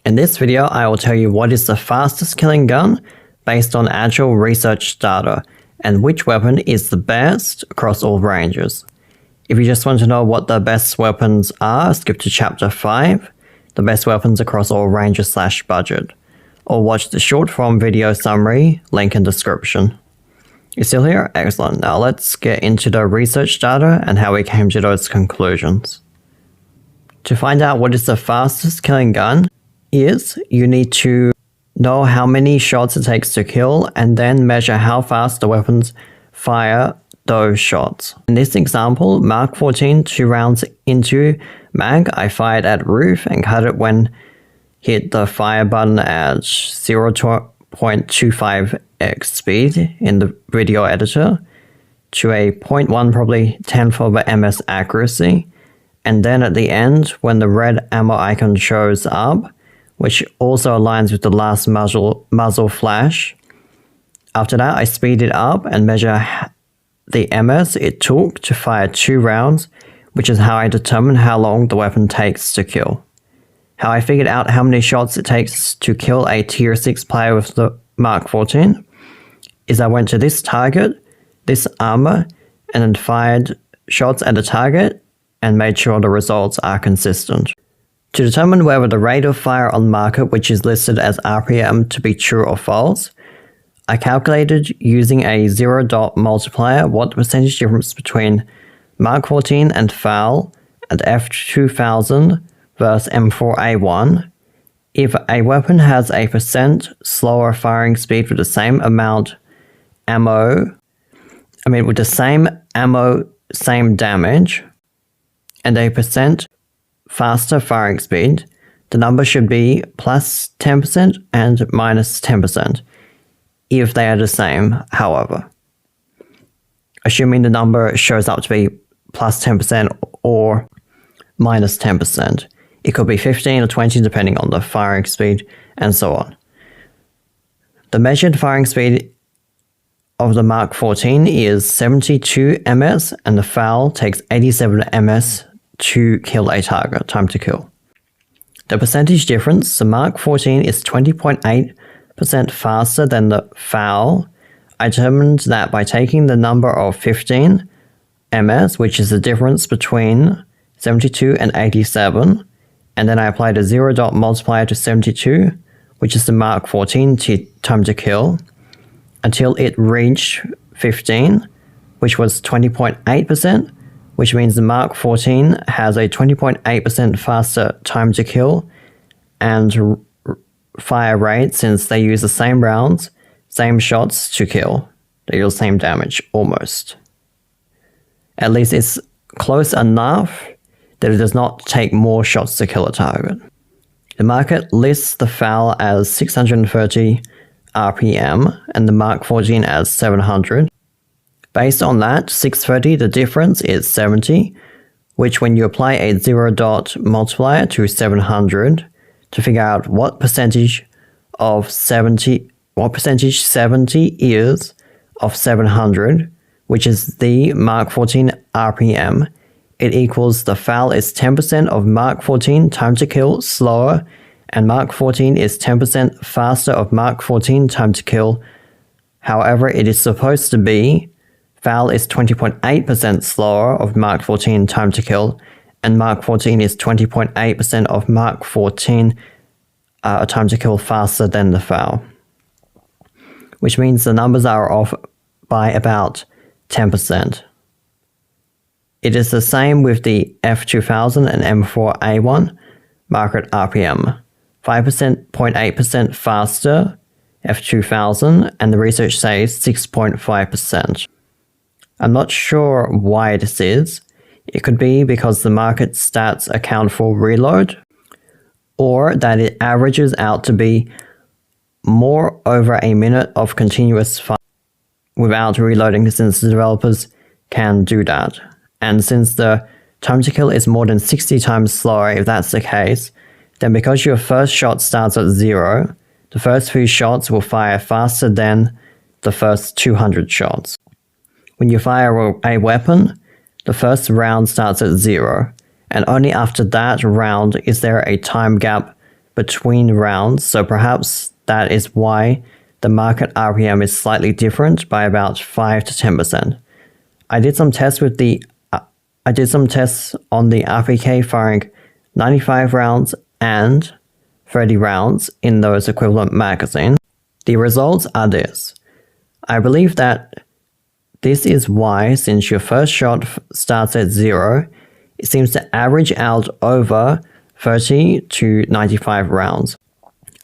In this video, I will tell you what is the fastest killing gun based on actual research data, and which weapon is the best across all ranges. If you just want to know what the best weapons are, skip to chapter 5, the best weapons across all ranges / budget, or watch the short form video summary, link in description. You still here? Excellent. Now let's get into the research data and how we came to those conclusions. To find out what is the fastest killing gun is, you need to know how many shots it takes to kill and then measure how fast the weapons fire those shots. In this example, Mark 14 2 rounds into mag, I fired at roof and cut it when hit the fire button at 0.25x speed in the video editor to a 0.1 probably 10th of a ms accuracy, and then at the end when the red ammo icon shows up, which also aligns with the last muzzle flash. After that, I speed it up and measure the ms it took to fire 2 rounds, which is how I determine how long the weapon takes to kill. How I figured out how many shots it takes to kill a tier 6 player with the Mark 14 is I went to this target, this armor, and then fired shots at the target and made sure the results are consistent. To determine whether the rate of fire on market, which is listed as RPM, to be true or false, I calculated using a 0 dot multiplier what the percentage difference between Mark 14 and FAL and F2000 versus M4A1. If a weapon has a % slower firing speed with the same amount with the same ammo, same damage, and a % faster firing speed, the number should be plus 10% and minus 10%, if they are the same, however. Assuming the number shows up to be plus 10% or minus 10%. It could be 15 or 20 depending on the firing speed and so on. The measured firing speed of the Mark 14 is 72 ms and the FAL takes 87 ms to kill a target, time to kill. The percentage difference, the Mark 14 is 20.8% faster than the FAL. I determined that by taking the number of 15 ms, which is the difference between 72 and 87, and then I applied a 0 dot multiplier to 72, which is the Mark 14 time to kill, until it reached 15, which was 20.8%, which means the Mark 14 has a 20.8% faster time to kill and fire rate, since they use the same rounds, same shots to kill. They deal the same damage, almost. At least it's close enough that it does not take more shots to kill a target. The market lists the FAL as 630 RPM and the Mark 14 as 700. Based on that, 630, the difference is 70, which when you apply a 0 dot multiplier to 700 to figure out what percentage 70 is of 700, which is the Mark 14 RPM, it equals the FAL is 10% of Mark 14 time to kill slower, and Mark 14 is 10% faster of Mark 14 time to kill. However, it is supposed to be FAL is 20.8% slower of Mark 14 time to kill, and Mark 14 is 20.8% of Mark 14 time to kill faster than the FAL. Which means the numbers are off by about 10%. It is the same with the F2000 and M4A1 market RPM. 5.8% faster F2000, and the research says 6.5%. I'm not sure why this is. It could be because the market stats account for reload, or that it averages out to be more over a minute of continuous fire without reloading, since the developers can do that. And since the time to kill is more than 60 times slower, if that's the case, then because your first shot starts at 0, the first few shots will fire faster than the first 200 shots. When you fire a weapon, the first round starts at 0, and only after that round is there a time gap between rounds, so perhaps that is why the market RPM is slightly different by about 5 to 10%. I did some tests on the RPK firing 95 rounds and 30 rounds in those equivalent magazines. The results are this. I believe that this is why, since your first shot starts at 0, it seems to average out over 30 to 95 rounds.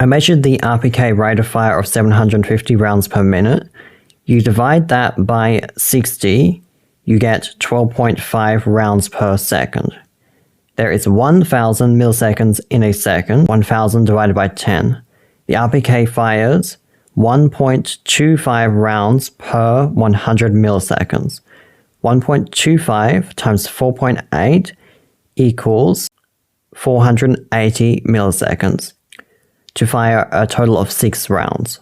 I measured the RPK rate of fire of 750 rounds per minute. You divide that by 60, you get 12.5 rounds per second. There is 1,000 milliseconds in a second, 1,000 divided by 10. The RPK fires 1.25 rounds per 100 milliseconds. 1.25 times 4.8 equals 480 milliseconds to fire a total of 6 rounds.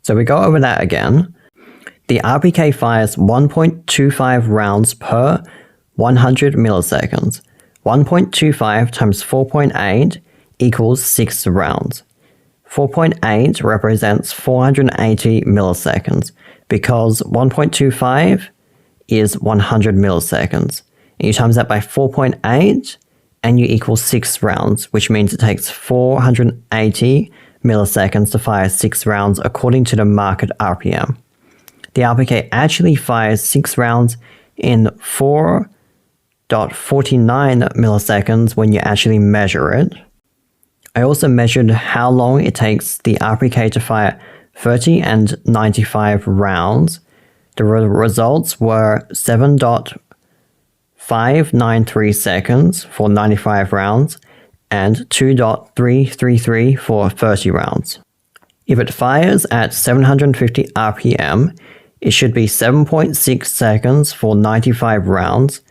So we go over that again. The RPK fires 1.25 rounds per 100 milliseconds. 1.25 times 4.8 equals 6 rounds. 4.8 represents 480 milliseconds because 1.25 is 100 milliseconds. And you times that by 4.8 and you equal 6 rounds, which means it takes 480 milliseconds to fire 6 rounds according to the market RPM. The RPK actually fires 6 rounds in 4.49 milliseconds when you actually measure it. I also measured how long it takes the RPK to fire 30 and 95 rounds. The results were 7.593 seconds for 95 rounds and 2.333 for 30 rounds. If it fires at 750 RPM, it should be 7.6 seconds for 95 rounds.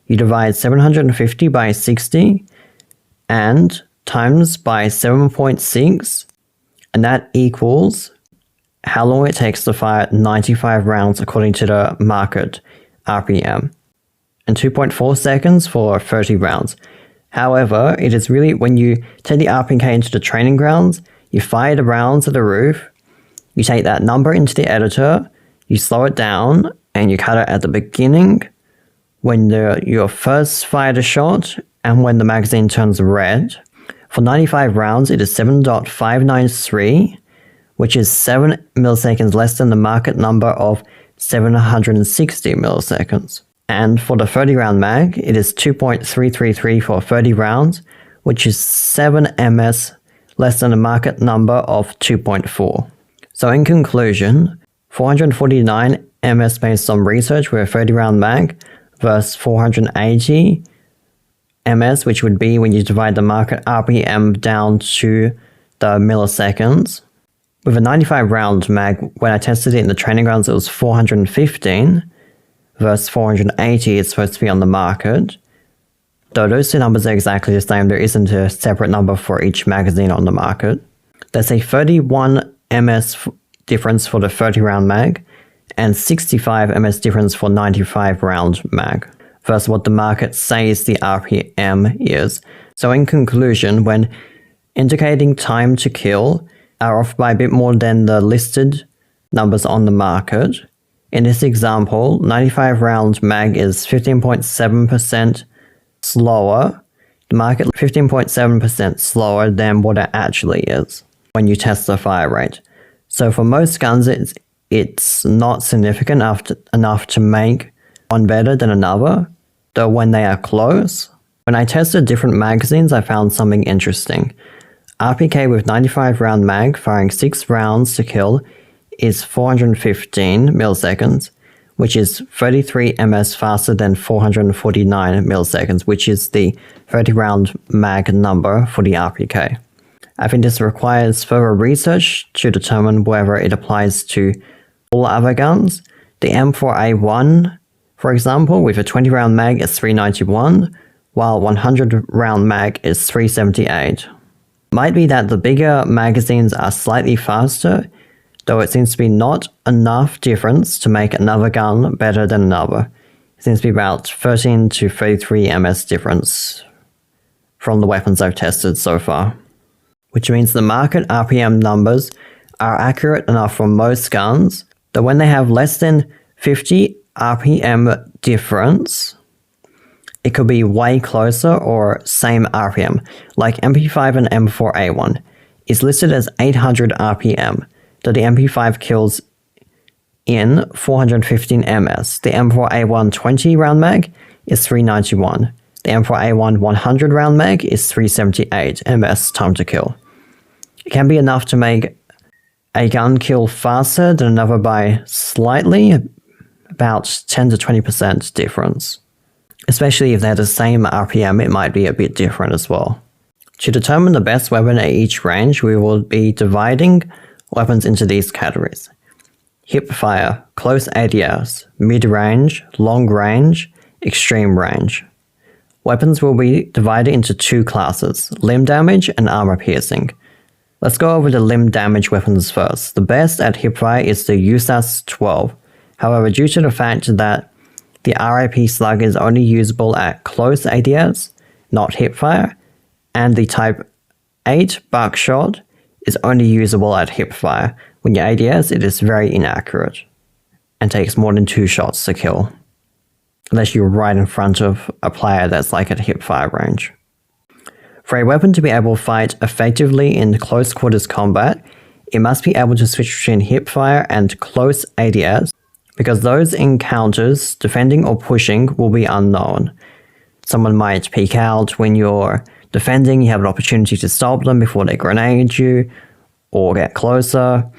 You divide 750 by 60 and times by 7.6, and that equals how long it takes to fire 95 rounds according to the market RPM, and 2.4 seconds for 30 rounds. However, it is really when you take the RPK into the training grounds, you fire the rounds at the roof, you take that number into the editor, you slow it down, and you cut it at the beginning when you first fired a shot and when the magazine turns red. For 95 rounds, it is 7.593, which is 7 milliseconds less than the market number of 760 milliseconds. And for the 30 round mag, it is 2.333 for 30 rounds, which is 7 ms less than the market number of 2.4. So in conclusion, 449 ms based on research with a 30 round mag versus 480 ms, which would be when you divide the market RPM down to the milliseconds. With a 95 round mag, when I tested it in the training grounds, it was 415 versus 480 it's supposed to be on the market. Though those two numbers are exactly the same, there isn't a separate number for each magazine on the market. There's a 31 ms difference for the 30 round mag and 65 ms difference for 95 round mag versus what the market says the RPM is. So in conclusion, when indicating time to kill are off by a bit more than the listed numbers on the market. In this example, 95 round mag is 15.7% slower. The market 15.7% slower than what it actually is when you test the fire rate. So for most guns, it's not significant enough to make one better than another, though when they are close. When I tested different magazines, I found something interesting. RPK with 95 round mag firing 6 rounds to kill is 415 milliseconds, which is 33 ms faster than 449 milliseconds, which is the 30 round mag number for the RPK. I think this requires further research to determine whether it applies to all other guns. The M4A1, for example, with a 20 round mag is 391, while 100 round mag is 378. Might be that the bigger magazines are slightly faster, though it seems to be not enough difference to make another gun better than another. It seems to be about 13 to 33 ms difference from the weapons I've tested so far. which means the market RPM numbers are accurate enough for most guns that when they have less than 50 RPM difference, it could be way closer or same RPM, like MP5 and M4A1 is listed as 800 RPM, that the MP5 kills in 415 ms. The M4A1 20 round mag is 391. The M4A1 100 round mag is 378 ms time to kill. It can be enough to make a gun kill faster than another by slightly, about 10 to 20% difference. Especially if they're the same RPM, it might be a bit different as well. To determine the best weapon at each range, we will be dividing weapons into these categories: hipfire, close ADS, mid-range, long range, extreme range. Weapons will be divided into two classes, limb damage and armor piercing. Let's go over the limb damage weapons first. The best at hipfire is the USAS 12. However, due to the fact that the RIP slug is only usable at close ADS, not hipfire, and the Type 8 buckshot is only usable at hipfire. When your ADS, it is very inaccurate and takes more than 2 shots to kill, unless you're right in front of a player that's like at hipfire range. For a weapon to be able to fight effectively in close quarters combat, it must be able to switch between hipfire and close ADS, because those encounters, defending or pushing, will be unknown. Someone might peek out when you're defending, you have an opportunity to stop them before they grenade you, or get closer.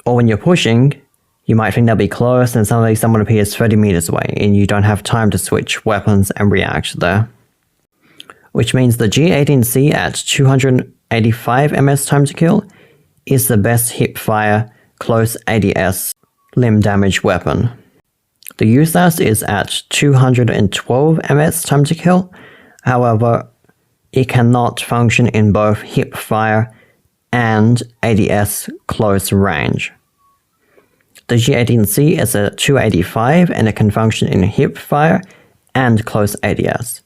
Or when you're pushing, you might think they'll be close and suddenly someone appears 30 meters away and you don't have time to switch weapons and react there. Which means the G18C at 285 ms time to kill is the best hipfire close ADS limb damage weapon. The USAS is at 212 ms time to kill, however, it cannot function in both hipfire and ADS close range. The G18C is at 285 and it can function in hipfire and close ADS.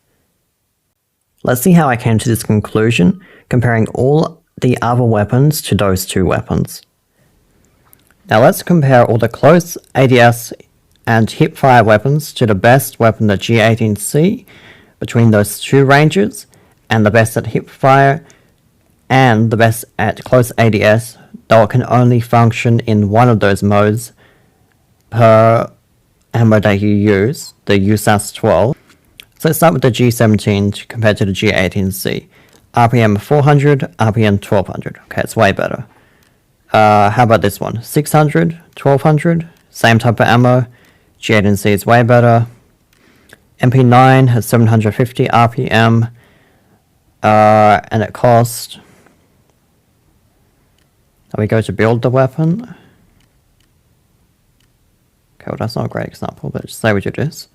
Let's see how I came to this conclusion, comparing all the other weapons to those two weapons. Now let's compare all the close ADS and hipfire weapons to the best weapon, the G18C, between those two ranges, and the best at hipfire and the best at close ADS, though it can only function in one of those modes per ammo that you use, the USAS 12. So let's start with the G17 compared to the G18C. RPM 400, RPM 1200. Okay, it's way better. How about this one? 600, 1200, same type of ammo. G18C is way better. MP9 has 750 RPM, and it costs... we go to build the weapon. Okay, well that's not a great example, but just say we do this.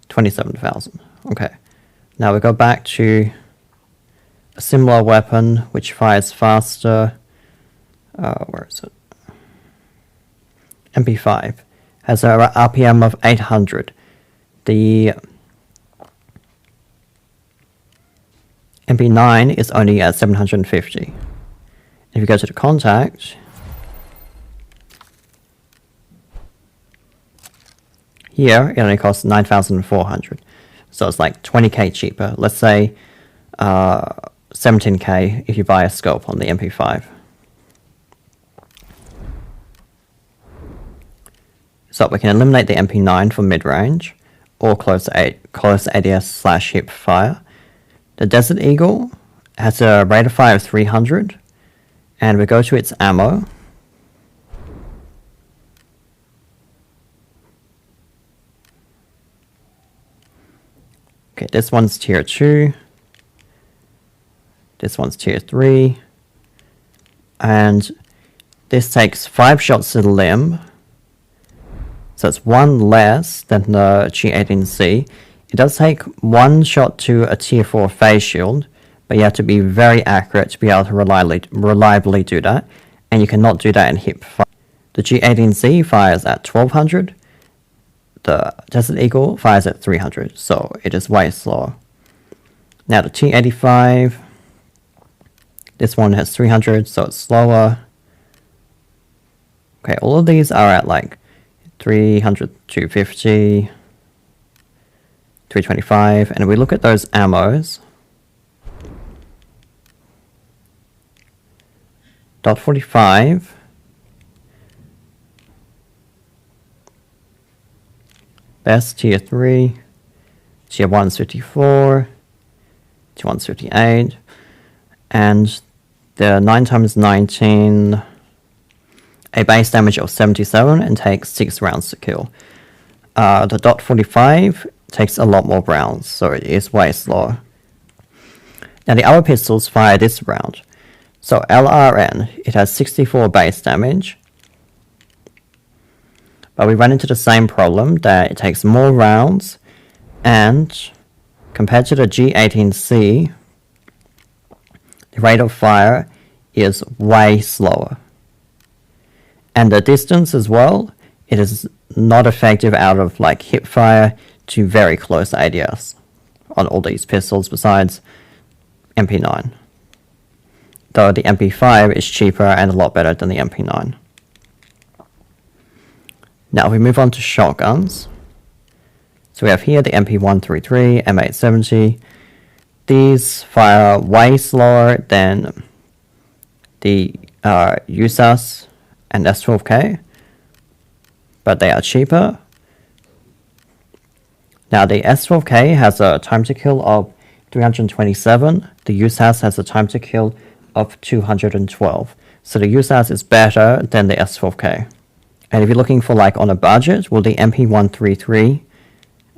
27,000. Okay. Now we go back to a similar weapon which fires faster. Where is it? MP5 has a RPM of 800. The MP9 is only at 750. If you go to the contact, here it only costs 9,400. So it's like 20k cheaper. Let's say 17k if you buy a scope on the MP5. So we can eliminate the MP9 for mid-range or close ADS / hip fire. The Desert Eagle has a rate of fire of 300, and we go to its ammo. Okay, this one's tier 2. This one's tier 3. And this takes 5 shots to the limb. So it's 1 less than the G18C. It does take 1 shot to a tier 4 phase shield, but you have to be very accurate to be able to reliably do that. And you cannot do that in hip fire. The G18C fires at 1200. The Desert Eagle fires at 300, so it is way slower. Now the T85 This one has 300, so it's slower. Okay, all of these are at like 300, 250, 325, and if we look at those ammos, .45 best tier 3, tier 1 is 54, tier 1 is 58, and the 9 times 19, a base damage of 77 and takes 6 rounds to kill. The .45 takes a lot more rounds, so it is way slower. Now the other pistols fire this round. So LRN, it has 64 base damage, but we run into the same problem that it takes more rounds, and compared to the G18C, the rate of fire is way slower. And the distance as well, it is not effective out of like hip fire to very close ADS on all these pistols besides MP9. Though the MP5 is cheaper and a lot better than the MP9. Now we move on to shotguns. So we have here the MP133, M870. These fire way slower than the USAS and S12K, but they are cheaper. Now the S12K has a time to kill of 327, the USAS has a time to kill of 212. So the USAS is better than the S12K. And if you're looking for like on a budget, well the MP133,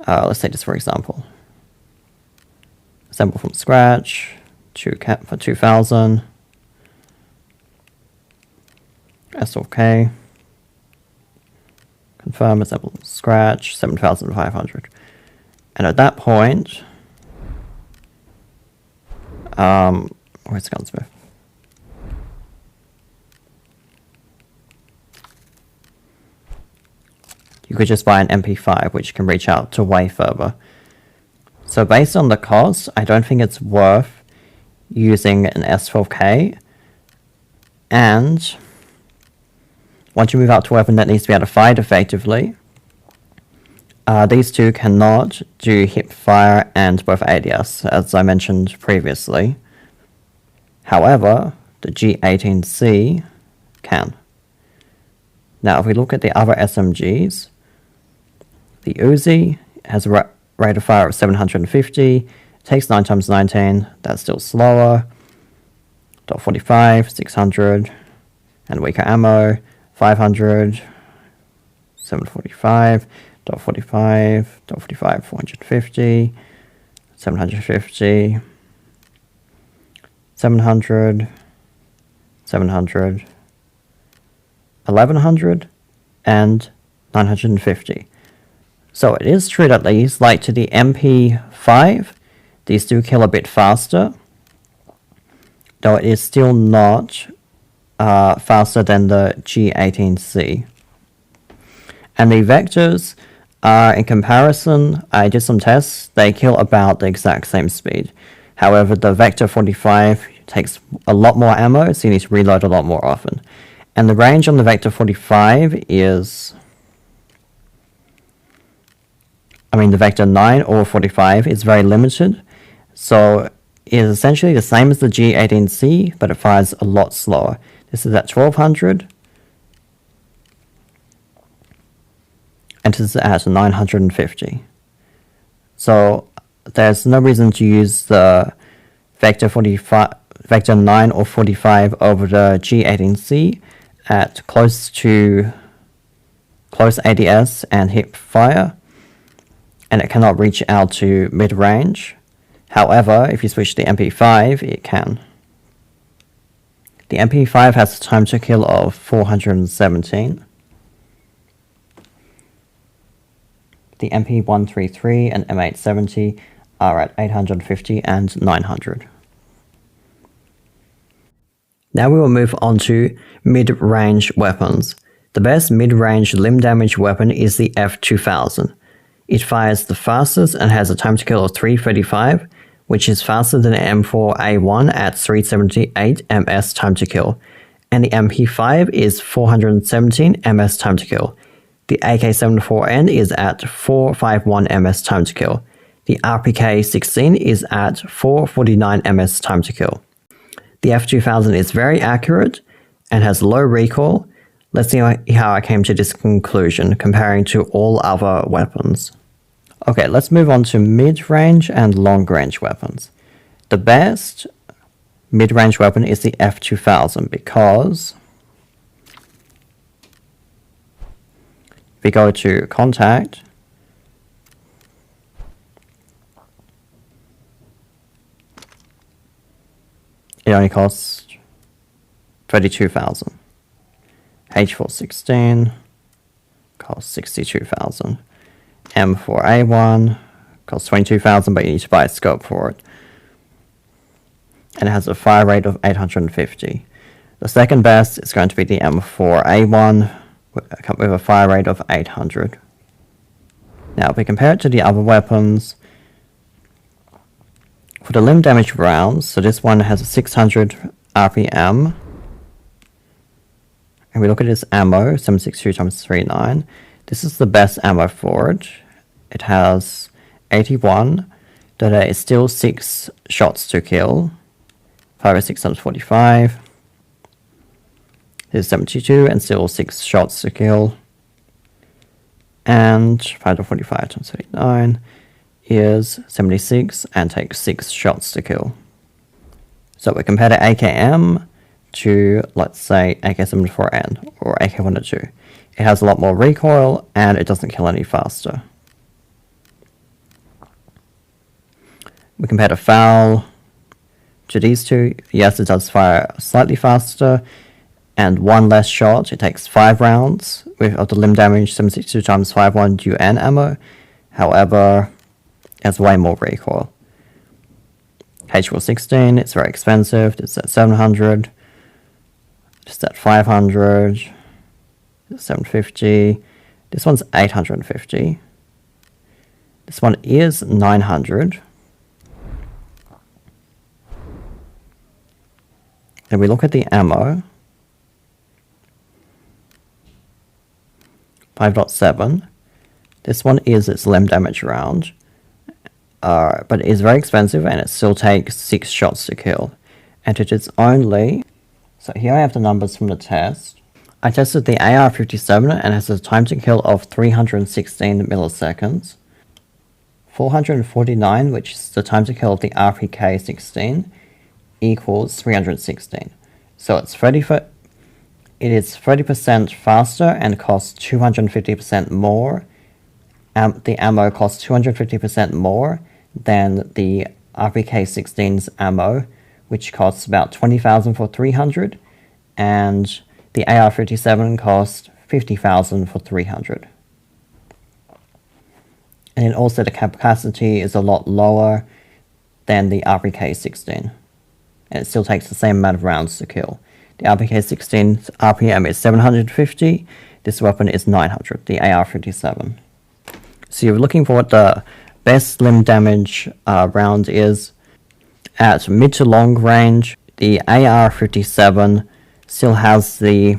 let's take this for example. Assemble from scratch, for 2000. S12K. Confirm, assemble from scratch, 7,500. And at that point, where's Gunsmith? You could just buy an MP5, which can reach out to way further. So based on the cost, I don't think it's worth using an S12K. And once you move out to a weapon that needs to be able to fight effectively, these two cannot do hip fire and both ADS, as I mentioned previously. However, the G18C can. Now, if we look at the other SMGs, the Uzi has a rate of fire of 750, takes 9 times 19, that's still slower. .45, 600, and weaker ammo, 500, 745, .45, 450, 750, 700, 700, 1100, and 950. So it is true that these, like to the MP5, these do kill a bit faster, though it is still not faster than the G18C. And the vectors, in comparison, I did some tests, they kill about the exact same speed. However, the Vector 45 takes a lot more ammo, so you need to reload a lot more often. And the range on the Vector 45 is, the Vector 9 or 45 is very limited, so it is essentially the same as the G18C, but it fires a lot slower. This is at 1200, and this is at 950. So there's no reason to use the Vector 9 or 45 over the G18C at close ADS and hip fire, and it cannot reach out to mid-range. However, if you switch to the MP5, it can. The MP5 has a time to kill of 417. The MP133 and M870 are at 850 and 900. Now we will move on to mid-range weapons. The best mid-range limb damage weapon is the F2000. It fires the fastest and has a time to kill of 335, which is faster than the M4A1 at 378 ms time to kill, and the MP5 is 417 ms time to kill. The AK-74N is at 451 ms time to kill. The RPK-16 is at 449 ms time to kill. The F2000 is very accurate and has low recoil. Let's see how I came to this conclusion comparing to all other weapons. Okay, let's move on to mid-range and long-range weapons. The best mid-range weapon is the F2000 because if we go to contact, it only costs 32,000. H416 costs 62,000. M4A1 costs 22,000, but you need to buy a scope for it. And it has a fire rate of 850. The second best is going to be the M4A1 with a fire rate of 800. Now, if we compare it to the other weapons, for the limb damage rounds, so this one has a 600 RPM. And we look at this ammo, 762x39. This is the best ammo for it. It has 81. There is still 6 shots to kill. 506x45. There's 72 and still 6 shots to kill. And 545x39 is 76 and takes 6 shots to kill. So we compare the AKM to, let's say, AK-74N or AK-102. It has a lot more recoil and it doesn't kill any faster. We compare the FAL to these two. Yes, it does fire slightly faster and 1 less shot. It takes 5 rounds of the limb damage 762x51 UN ammo. However, it has way more recoil. H416, it's very expensive. It's at 700. It's at 500. 750. This one's 850. This one is 900. And we look at the ammo. 5.7. This one is its limb damage round. But it is very expensive and it still takes 6 shots to kill. And it is only... So here I have the numbers from the test. I tested the AR-57 and it has a time to kill of 316 milliseconds. 449, which is the time to kill of the RPK-16, equals 316. So it is 30% faster and costs 250% more. The ammo costs 250% more than the RPK-16's ammo, which costs about 20,000 for 300, and the AR-57 costs 50,000 for 300. And then also the capacity is a lot lower than the RPK-16, and it still takes the same amount of rounds to kill. The RPK-16's RPM is 750, this weapon is 900, the AR-57. So you're looking for what the best limb damage round is. At mid to long range, the AR-57 still has the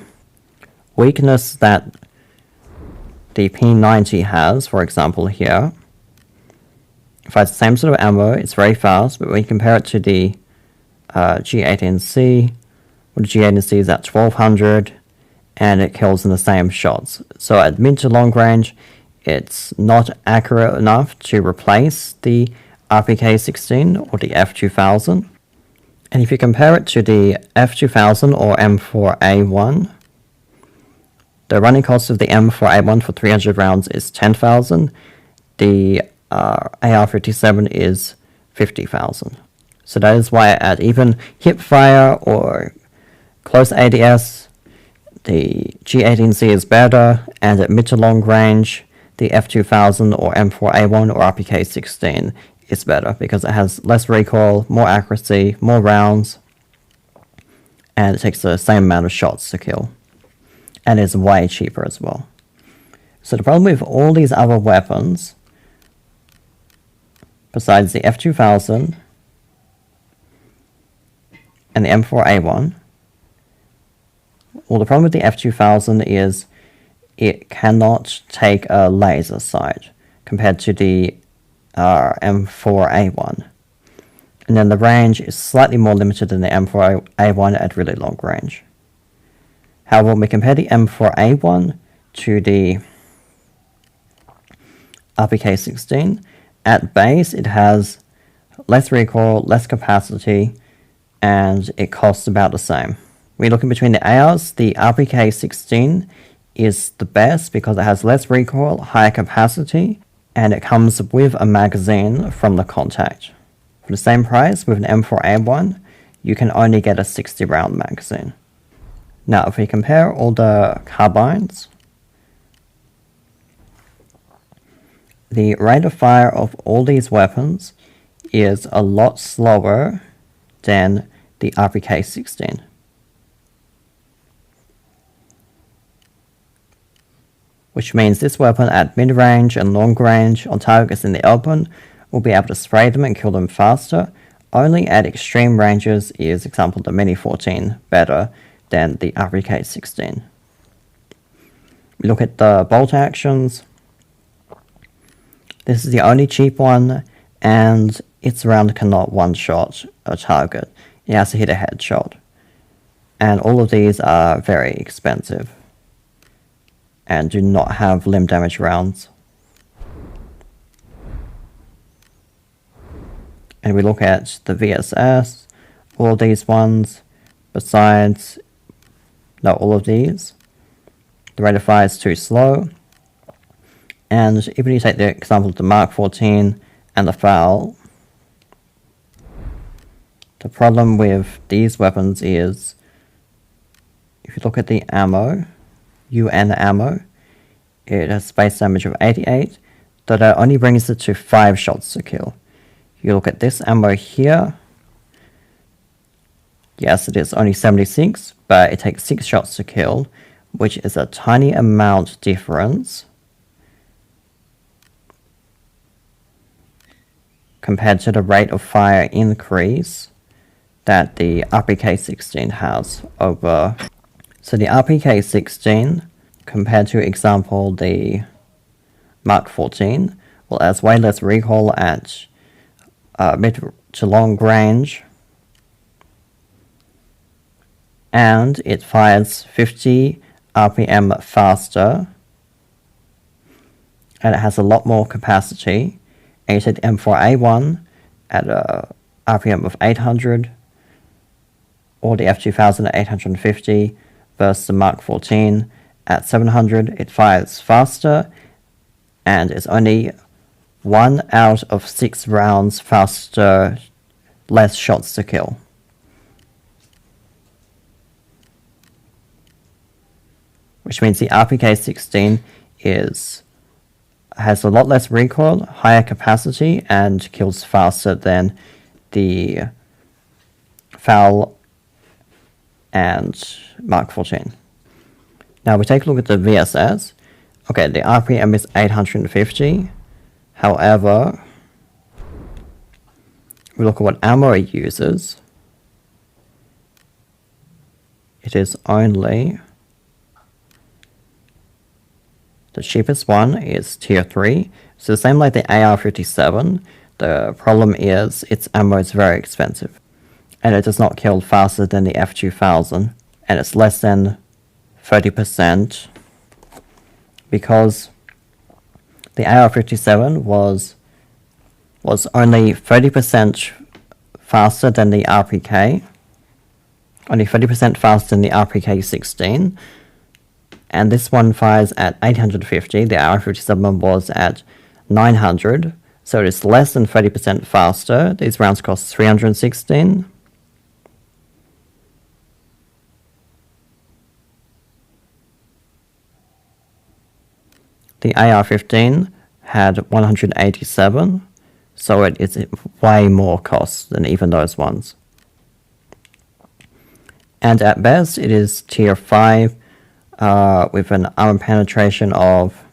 weakness that the P90 has, for example here. If it's the same sort of ammo, it's very fast, but when you compare it to the G18C, well, the G18C is at 1200, and it kills in the same shots. So at mid to long range, it's not accurate enough to replace the RPK-16 or the F2000. And if you compare it to the F2000 or M4A1, the running cost of the M4A1 for 300 rounds is 10,000. The AR-57 is 50,000. So that is why at even hip fire or close ADS, the G18C is better, and at mid to long range, the F2000 or M4A1 or RPK-16 is better because it has less recoil, more accuracy, more rounds, and it takes the same amount of shots to kill, and is way cheaper as well. So the problem with all these other weapons, besides the F2000, and the M4A1. Well, the problem with the F2000 is it cannot take a laser sight compared to the M4A1. And then the range is slightly more limited than the M4A1 at really long range. However, when we compare the M4A1 to the RPK16, at base it has less recoil, less capacity, and it costs about the same. When you're looking between the ARs, the RPK16 is the best because it has less recoil, higher capacity, and it comes with a magazine from the contact. For the same price, with an M4A1, you can only get a 60 round magazine. Now, if we compare all the carbines, the rate of fire of all these weapons is a lot slower than the RPK16. Which means this weapon at mid-range and long-range on targets in the open will be able to spray them and kill them faster. Only at extreme ranges is, example, the Mini 14 better than the RPK16. We look at the bolt actions. This is the only cheap one, and its round cannot one-shot a target. It has to hit a headshot. And all of these are very expensive and do not have limb damage rounds. And we look at the VSS, all of these ones, besides, no, all of these. The rate of fire is too slow. And if you take the example of the Mark 14 and the FAL, the problem with these weapons is, if you look at the ammo, UN ammo, it has space damage of 88, so that only brings it to 5 shots to kill. You look at this ammo here, yes, it is only 76, but it takes 6 shots to kill, which is a tiny amount difference compared to the rate of fire increase that the RPK16 has over. So the RPK16, compared to example the Mark 14, well, it has way less recoil at mid to long range, and it fires 50 RPM faster, and it has a lot more capacity. And you take the M4A1 at a RPM of 800, or the F2000 at 850, versus the Mark 14 at 700. It fires faster, and it's only 1 out of 6 rounds faster, less shots to kill. Which means the RPK16 has a lot less recoil, higher capacity, and kills faster than the FAL and Mark 14. Now we take a look at the VSS. Okay, the RPM is 850. However, we look at what ammo it uses. It is only, the cheapest one is tier 3. So the same like the AR-57, the problem is its ammo is very expensive. And it does not kill faster than the F2000. And it's less than 30%, because the AR-57 was only 30% faster than the RPK, only 30% faster than the RPK16, and this one fires at 850, the AR-57 was at 900, so it is less than 30% faster. These rounds cost 316. The AR-15 had 187, so it is way more cost than even those ones. And at best, it is tier 5 with an armor penetration of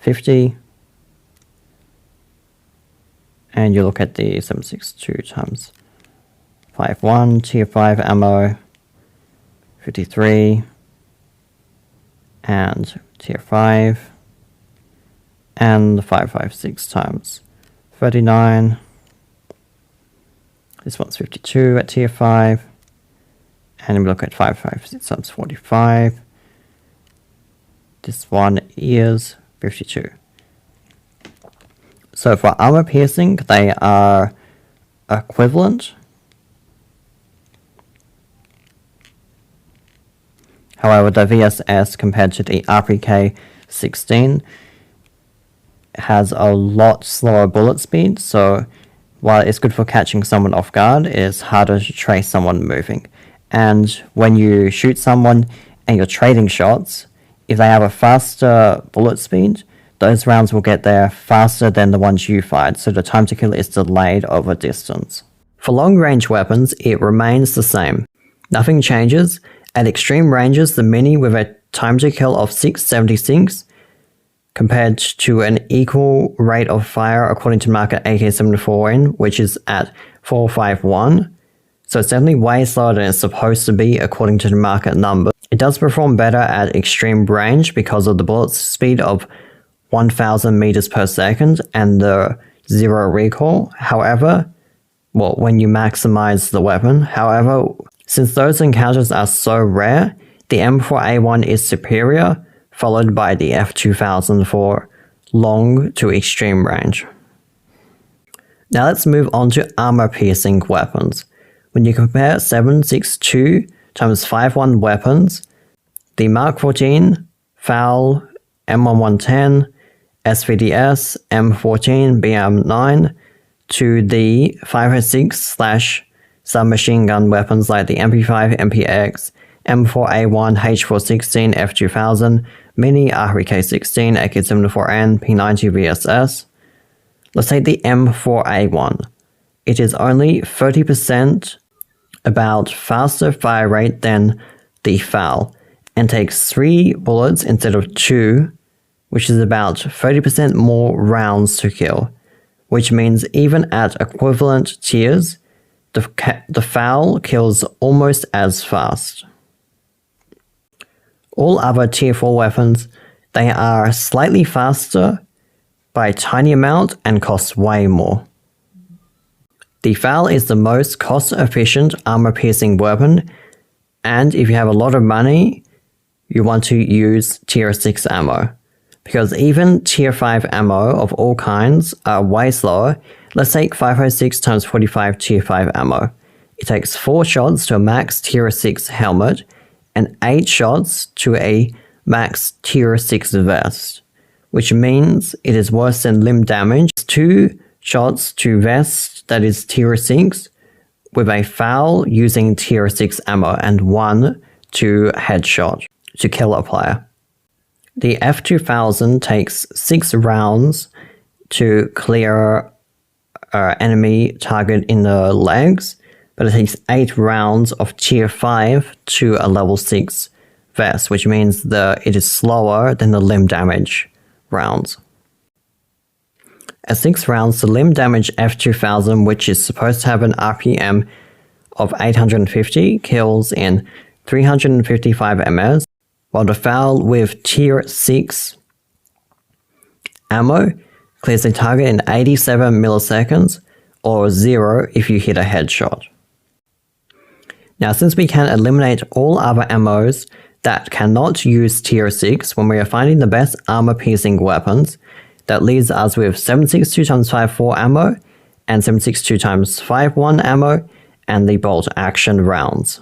50. And you look at the 7.62 times 5.1 tier 5 ammo, 53, and tier 5, and the 5.56 times 39. This one's 52 at tier 5, and we look at 5.56 times 45. This one is 52. So for armor piercing, they are equivalent. However, the VSS compared to the RPK 16 has a lot slower bullet speed, so while it's good for catching someone off guard, it's harder to trace someone moving. And when you shoot someone and you're trading shots, if they have a faster bullet speed, those rounds will get there faster than the ones you fired, so the time to kill is delayed over distance. For long-range weapons, it remains the same. Nothing changes. At extreme ranges, the Mini with a time to kill of 6.76 compared to an equal rate of fire according to market AK-74N, which is at 4.51. So it's definitely way slower than it's supposed to be according to the market number. It does perform better at extreme range because of the bullet speed of 1000 meters per second and the zero recoil. However, well, when you maximize the weapon, however, since those encounters are so rare, the M4A1 is superior, followed by the F2000 for long to extreme range. Now let's move on to armor-piercing weapons. When you compare 7.62 times 5.1 weapons, the Mark 14, FAL, M1110, SVDS, M14, BM9, to the 5.6/ submachine gun weapons like the MP5, MPX, M4A1, H416, F2000, Mini, RPK-16, AK-74N, P90 VSS. Let's take the M4A1. It is only 30% about faster fire rate than the FAL and takes 3 bullets instead of 2, which is about 30% more rounds to kill, which means even at equivalent tiers, the FAL kills almost as fast. All other tier 4 weapons, they are slightly faster by a tiny amount and cost way more. The FAL is the most cost-efficient armor-piercing weapon, and if you have a lot of money, you want to use tier 6 ammo. Because even tier 5 ammo of all kinds are way slower. Let's take 5.06 times 45 tier 5 ammo. It takes 4 shots to a max tier 6 helmet, and 8 shots to a max tier 6 vest, which means it is worse than limb damage. 2 shots to vest that is tier 6 with a FAL using tier 6 ammo, and 1 to headshot to kill a player. The F2000 takes 6 rounds to clear an enemy target in the legs, but it takes 8 rounds of tier 5 to a level 6 vest, which means it is slower than the limb damage rounds. At 6 rounds, the limb damage F2000, which is supposed to have an RPM of 850, kills in 355 ms, while the FAL with tier 6 ammo clears a target in 87 milliseconds, or 0 if you hit a headshot. Now, since we can eliminate all other ammos that cannot use tier 6 when we are finding the best armor-piercing weapons, that leaves us with 7.62 times 5.4 ammo, and 7.62 times 5.1 ammo, and the bolt action rounds.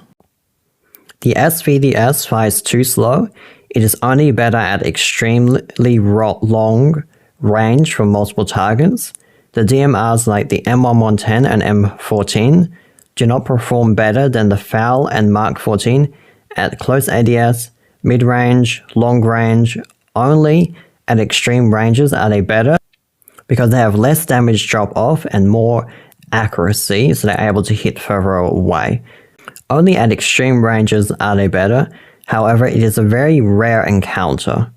The SVDS fires too slow. It is only better at extremely long range from multiple targets. The DMRs like the M1110 and M14 do not perform better than the FAL and Mark 14 at close ADS, mid-range, long range. Only at extreme ranges are they better because they have less damage drop off and more accuracy, so they're able to hit further away. Only at extreme ranges are they better. However, it is a very rare encounter.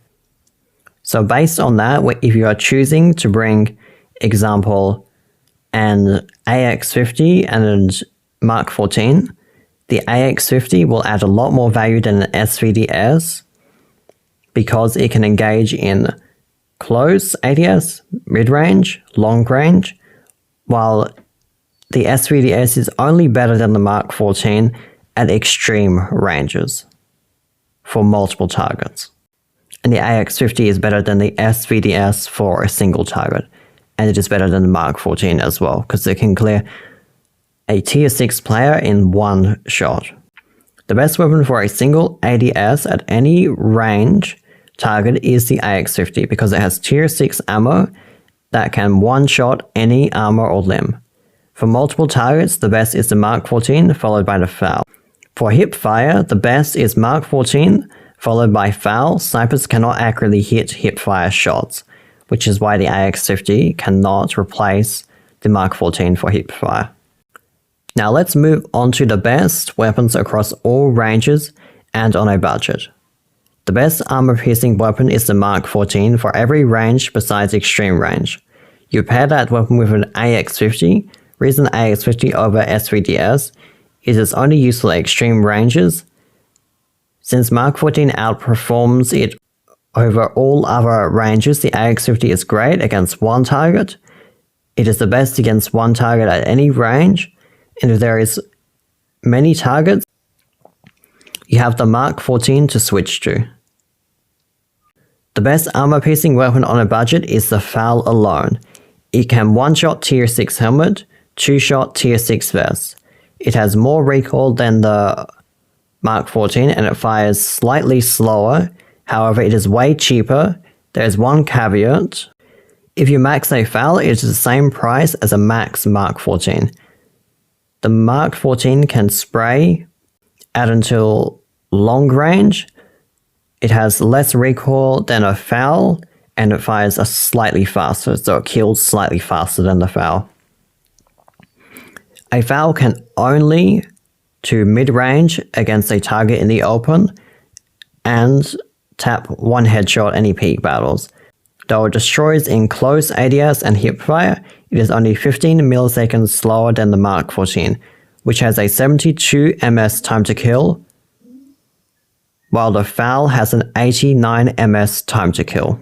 So based on that, if you are choosing to bring, example, an AX50 and Mark 14, the AX50 will add a lot more value than an SVDS because it can engage in close ADS, mid-range, long-range, while the SVDS is only better than the Mark 14 at extreme ranges for multiple targets. And the AX50 is better than the SVDS for a single target. And it is better than the Mark 14 as well, because it can clear a tier 6 player in one shot. The best weapon for a single ADS at any range target is the AX50, because it has tier 6 ammo that can one-shot any armor or limb. For multiple targets, the best is the Mark 14, followed by the FAL. For hip fire, the best is Mark 14, followed by FAL. Snipers cannot accurately hit hip fire shots, which is why the AX50 cannot replace the Mark 14 for hip fire. Now let's move on to the best weapons across all ranges and on a budget. The best armor-piercing weapon is the Mark 14 for every range besides extreme range. You pair that weapon with an AX50. Reason AX50 over SVDS is it's only useful at extreme ranges. Since Mark 14 outperforms it over all other ranges, the AX50 is great against one target. It is the best against one target at any range, and if there is many targets, you have the Mark 14 to switch to. The best armor-piercing weapon on a budget is the FAL alone. It can one-shot tier 6 helmet, two-shot tier 6 vest. It has more recoil than the Mark 14 and it fires slightly slower. However, it is way cheaper. There is one caveat. If you max a FAL, it is the same price as a max Mark 14. The Mark 14 can spray at until long range. It has less recoil than a FAL and it fires slightly faster, so it kills slightly faster than the FAL. A FAL can only to mid-range against a target in the open and tap one headshot any peak battles. Though it destroys in close ADS and hipfire, it is only 15 milliseconds slower than the Mark 14, which has a 72 ms time to kill, while the FAL has an 89 ms time to kill.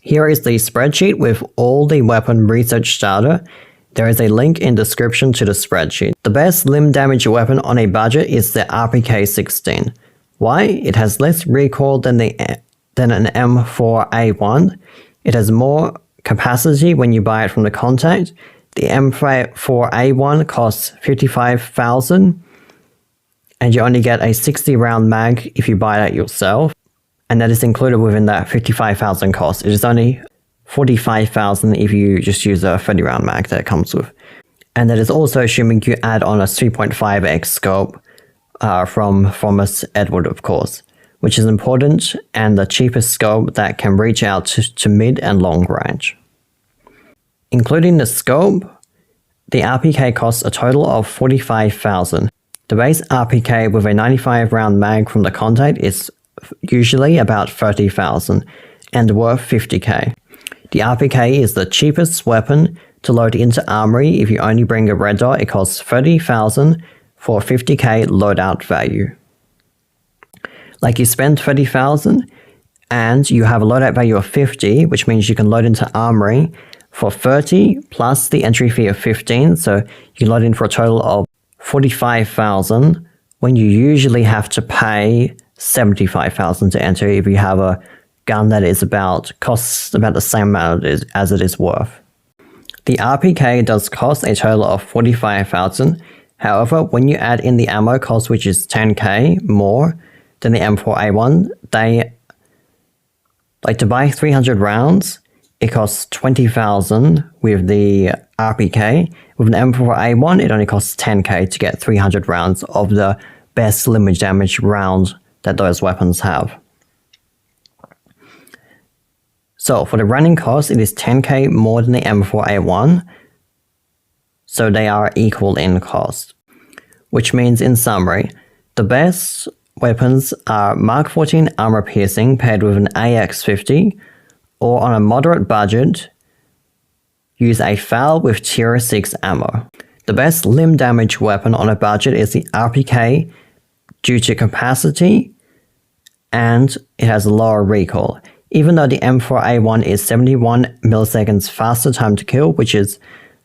Here is the spreadsheet with all the weapon research data. There is a link in description to the spreadsheet. The best limb damage weapon on a budget is the RPK-16. Why? It has less recoil than an M4A1. It has more capacity when you buy it from the contact. The M4A1 costs 55,000 and you only get a 60 round mag if you buy that yourself. And that is included within that 55,000 cost. It is only 45,000 if you just use a 30 round mag that it comes with. And that is also assuming you add on a 3.5x scope from Thomas Edward, of course, which is important and the cheapest scope that can reach out to mid and long range. Including the scope, the RPK costs a total of 45,000. The base RPK with a 95 round mag from the contact is usually about 30,000 and worth 50k. The RPK is the cheapest weapon to load into Armory. If you only bring a red dot, it costs 30,000 for 50k loadout value. Like you spend 30,000 and you have a loadout value of 50, which means you can load into Armory for 30 plus the entry fee of 15, so you can load in for a total of 45,000 when you usually have to pay 75,000 to enter if you have a gun that costs about the same amount as it is worth. The RPK does cost a total of 45,000. However, when you add in the ammo cost, which is 10k more than the M4A1, to buy 300 rounds, it costs 20,000 with the RPK. With an M4A1, it only costs 10k to get 300 rounds of the best limb damage round that those weapons have. So for the running cost, it is 10k more than the M4A1, so they are equal in cost. Which means, in summary, the best weapons are Mark 14 armor piercing paired with an AX50, or on a moderate budget, use a FAL with tier 6 ammo. The best limb damage weapon on a budget is the RPK due to capacity, and it has a lower recoil. Even though the M4A1 is 71 milliseconds faster time to kill, which is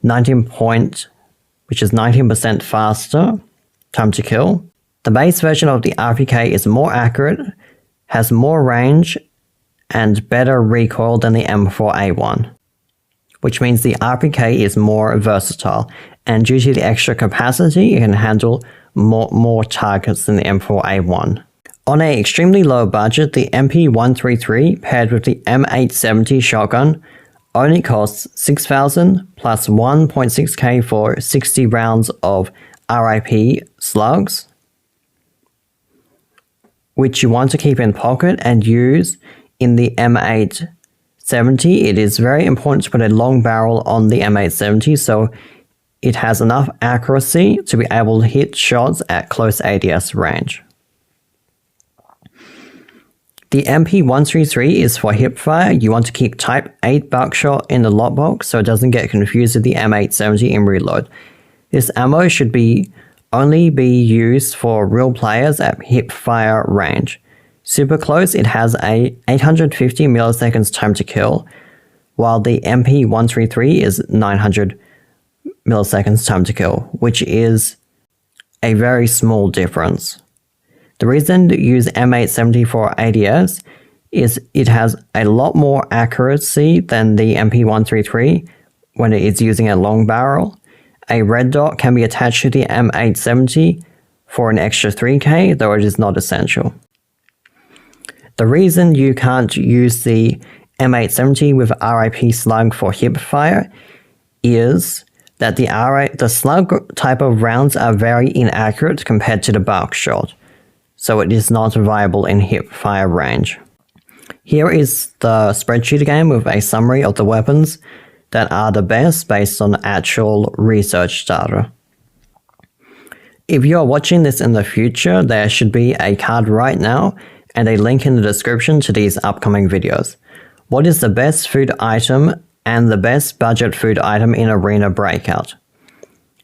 19% faster time to kill, the base version of the RPK is more accurate, has more range, and better recoil than the M4A1, which means the RPK is more versatile, and due to the extra capacity, it can handle more targets than the M4A1. On an extremely low budget, the MP133 paired with the M870 shotgun only costs 6,000 plus 1.6k for 60 rounds of RIP slugs, which you want to keep in pocket and use in the M870. It is very important to put a long barrel on the M870 so it has enough accuracy to be able to hit shots at close ADS range. The MP133 is for hipfire. You want to keep Type 8 buckshot in the lockbox so it doesn't get confused with the M870 in reload. This ammo should only be used for real players at hipfire range. Super close, it has a 850 milliseconds time to kill, while the MP133 is 900 milliseconds time to kill, which is a very small difference. The reason to use M870 for ADS is it has a lot more accuracy than the MP133 when it is using a long barrel. A red dot can be attached to the M870 for an extra 3k, though it is not essential. The reason you can't use the M870 with RIP slug for hipfire is that the slug type of rounds are very inaccurate compared to the buckshot, so it is not viable in hipfire range. Here is the spreadsheet again with a summary of the weapons that are the best based on actual research data. If you are watching this in the future, there should be a card right now and a link in the description to these upcoming videos. What is the best food item and the best budget food item in Arena Breakout?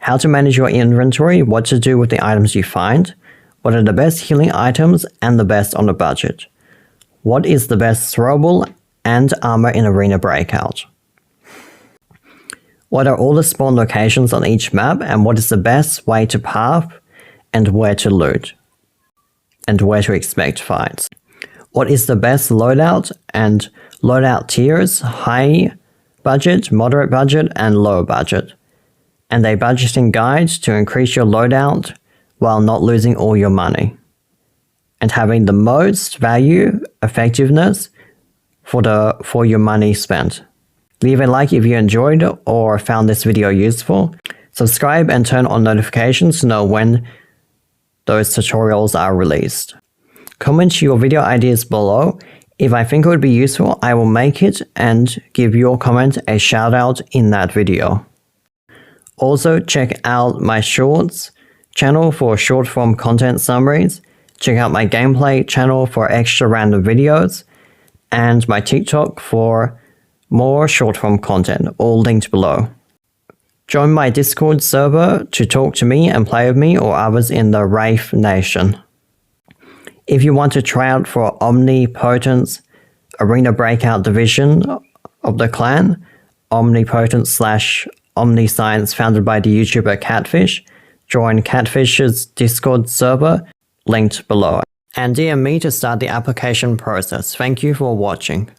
How to manage your inventory, what to do with the items you find, what are the best healing items and the best on a budget? What is the best throwable and armor in Arena Breakout? What are all the spawn locations on each map and what is the best way to path and where to loot? And where to expect fights? What is the best loadout and loadout tiers, high budget, moderate budget and low budget? And a budgeting guide to increase your loadout while not losing all your money, and having the most value, effectiveness for your money spent. Leave a like if you enjoyed or found this video useful. Subscribe and turn on notifications to know when those tutorials are released. Comment your video ideas below. If I think it would be useful, I will make it and give your comment a shout out in that video. Also, check out my shorts channel for short form content summaries, check out my gameplay channel for extra random videos, and my TikTok for more short form content, all linked below. Join my Discord server to talk to me and play with me or others in the Wraith Nation. If you want to try out for OmniPotence Arena Breakout division of the clan, OmniPotence/OmniScience founded by the YouTuber Cattfishh, join Cattfish's Discord server, linked below. And DM me to start the application process. Thank you for watching.